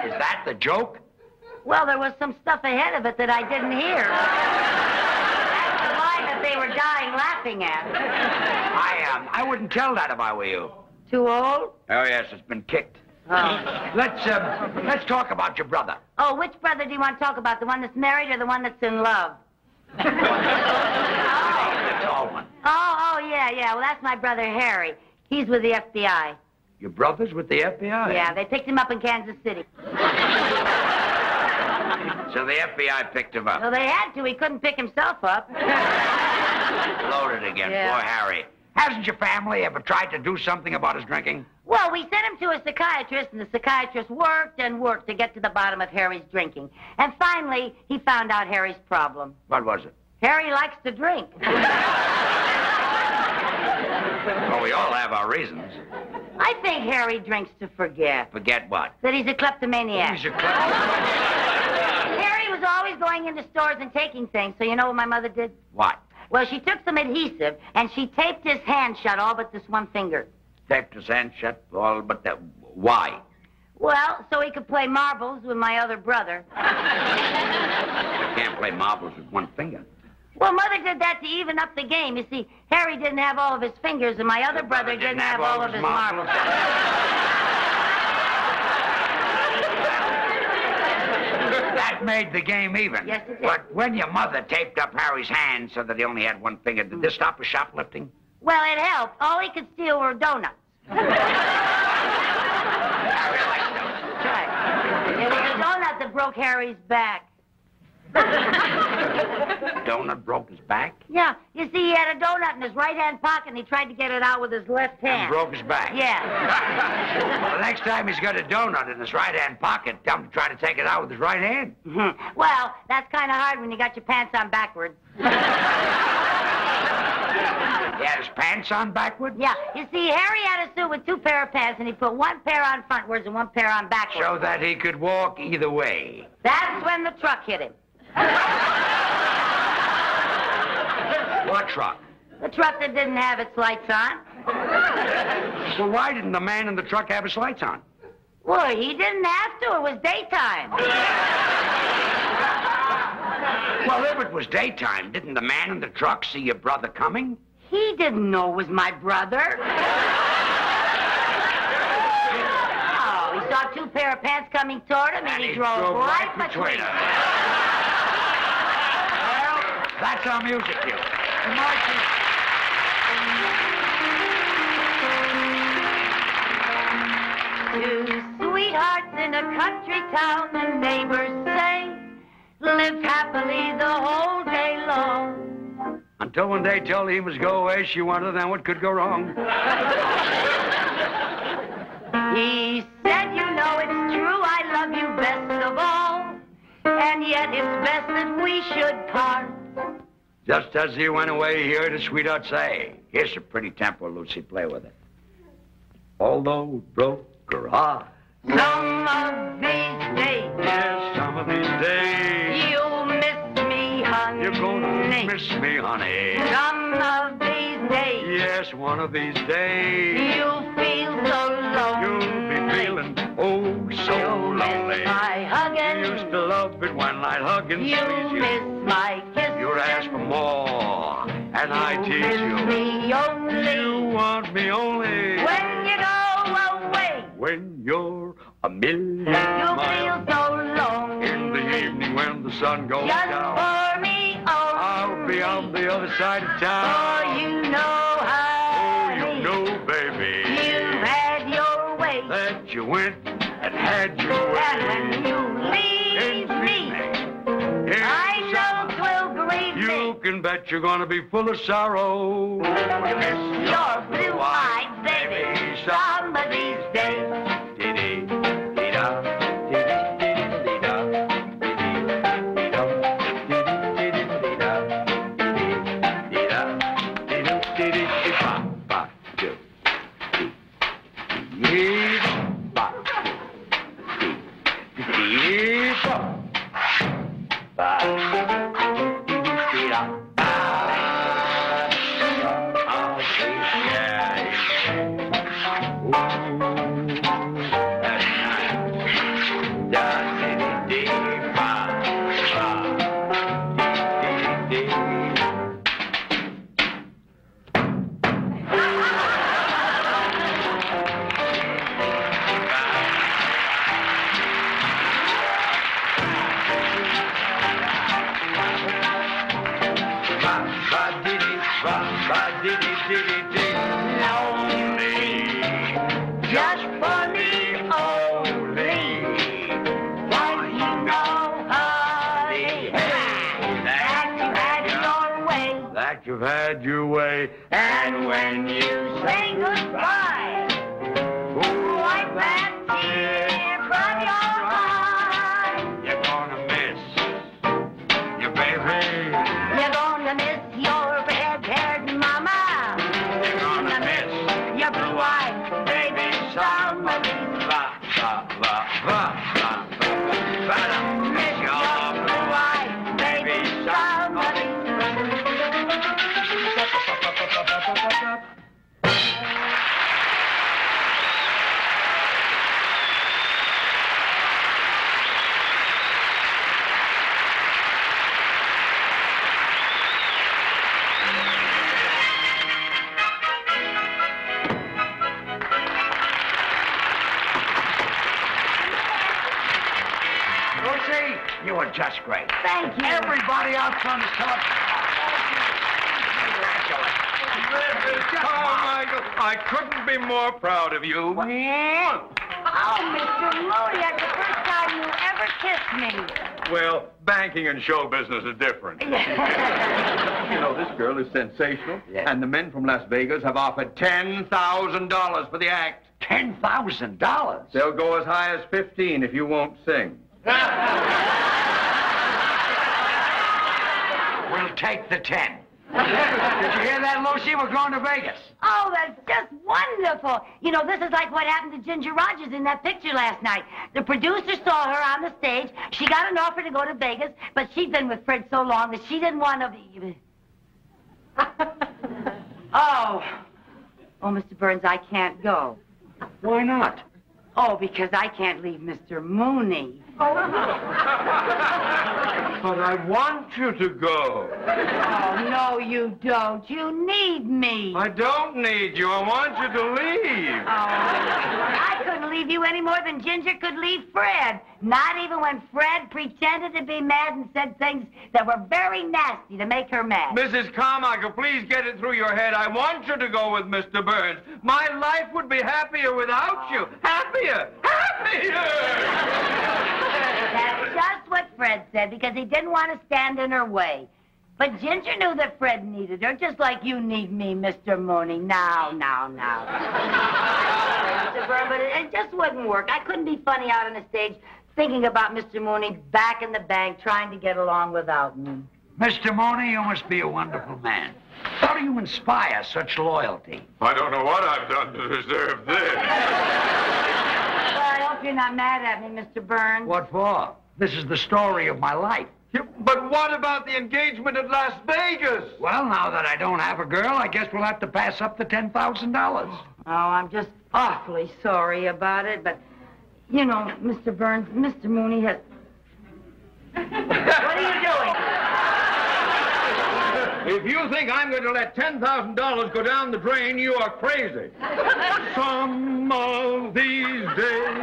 Is that the joke? Well, there was some stuff ahead of it that I didn't hear. That's the line that they were dying laughing at. I wouldn't tell that if I were you. Too old? Oh, yes, it's been kicked. Oh. Let's talk about your brother. Oh, which brother do you want to talk about? The one that's married or the one that's in love? The tall one. Oh, yeah. Well, that's my brother Harry. He's with the FBI. Your brother's with the FBI? Yeah, they picked him up in Kansas City. So the FBI picked him up. Well, they had to. He couldn't pick himself up. Loaded again. Yeah. Poor Harry. Hasn't your family ever tried to do something about his drinking? Well, we sent him to a psychiatrist, and the psychiatrist worked and worked to get to the bottom of Harry's drinking. And finally, he found out Harry's problem. What was it? Harry likes to drink. Well, we all have our reasons. I think Harry drinks to forget. Forget what? That he's a kleptomaniac. He's a kleptomaniac. Harry was always going into stores and taking things, so you know what my mother did? What? Well, she took some adhesive, and she taped his hand shut all but this one finger. Taped his hand shut all but that. Why? Well, so he could play marbles with my other brother. You can't play marbles with one finger. Well, Mother did that to even up the game. You see, Harry didn't have all of his fingers, and my other brother didn't have all of his marbles. That made the game even. Yes, it did. But when your mother taped up Harry's hand so that he only had one finger, did this stop his shoplifting? Well, it helped. All he could steal were donuts. Harry liked donuts. That's right. It was a donut that broke Harry's back. Donut broke his back? Yeah. You see, he had a donut in his right-hand pocket, and he tried to get it out with his left hand. And broke his back? Yeah. Well, the next time he's got a donut in his right-hand pocket, tell him to try to take it out with his right hand. Well, that's kind of hard when you got your pants on backwards. He had his pants on backward? Yeah. You see, Harry had a suit with two pair of pants, and he put one pair on frontwards and one pair on backwards. So that he could walk either way. That's when the truck hit him. What truck? The truck that didn't have its lights on. Well, why didn't the man in the truck have his lights on? Well, he didn't have to. It was daytime. Well, if it was daytime, didn't the man in the truck see your brother coming? He didn't know it was my brother. Oh, he saw two pair of pants coming toward him, and he drove right between them. Well, that's our music cue. Two sweethearts in a country town, the neighbors say, lived happily the whole day long. Until one day told him he must go away, she wondered then what could go wrong. He said, you know it's true, I love you best of all, and yet it's best that we should part. Just as he went away, he heard his sweetheart say, here's a pretty tempo, Lucy, play with it. Although it broke her heart. Some of these days, Yes, some of these days, you'll miss me, honey. you're gonna miss me, honey. Some of these days, Yes, one of these days, you'll feel so lonely. you'll be feeling oh so You'll lonely. miss my hugging. You used to love it when I'd hug and You'll squeeze you. miss my kissing. You'd ask for more, and I tease miss you. me only You want me only when you go away. when you're a million You'll feel miles. so lonely. In the evening when the sun goes Just down, for me only. I'll be on the other side of For town. you know, Oh, honey, you know, baby, you've had your way. that you went and had your way. And when you leave me, I know 'twill grieve You me. can bet you're gonna be full of sorrow. Your blue-eyed baby, some of these days. You've had your way, and when you say goodbye, wipe that tear from your eye. You're gonna miss your baby. You're gonna miss your red-haired mama. You're gonna miss your blue-eyed baby somebody. Miss your blue-eyed baby somebody. Lucy, you were just great. Thank you. Everybody out front is telling. Carmichael, I couldn't be more proud of you. Oh, Mr. Mooney, that's the first time you ever kissed me. Well, banking and show business is different. You know, this girl is sensational, and the men from Las Vegas have offered $10,000 for the act. $10,000? They'll go as high as 15 if you won't sing. We'll take the 10. Did you hear that, Lucy? We're going to Vegas. Oh, that's just wonderful. You know, this is like what happened to Ginger Rogers in that picture last night. The producer saw her on the stage. She got an offer to go to Vegas, but she'd been with Fred so long that she didn't want to be... Oh, Mr. Burns, I can't go. Why not? Oh, because I can't leave Mr. Mooney. But I want you to go. Oh, no, you don't. You need me. I don't need you. I want you to leave. Oh, I couldn't leave you any more than Ginger could leave Fred. Not even when Fred pretended to be mad and said things that were very nasty to make her mad. Mrs. Carmichael, please get it through your head. I want you to go with Mr. Burns. My life would be happier without you. Happier! Happier! That's just what Fred said, because he didn't want to stand in her way. But Ginger knew that Fred needed her, just like you need me, Mr. Mooney. Now. Mr. Burns, but it just wouldn't work. I couldn't be funny out on the stage thinking about Mr. Mooney back in the bank trying to get along without me. Mr. Mooney, you must be a wonderful man. How do you inspire such loyalty? I don't know what I've done to deserve this. Well, I hope you're not mad at me, Mr. Burns. What for? This is the story of my life. But what about the engagement at Las Vegas? Well, now that I don't have a girl, I guess we'll have to pass up the $10,000. Oh, I'm just awfully sorry about it, but, you know, Mr. Burns, Mr. Mooney has... What are you doing? If you think I'm going to let $10,000 go down the drain, you are crazy. Some of these days...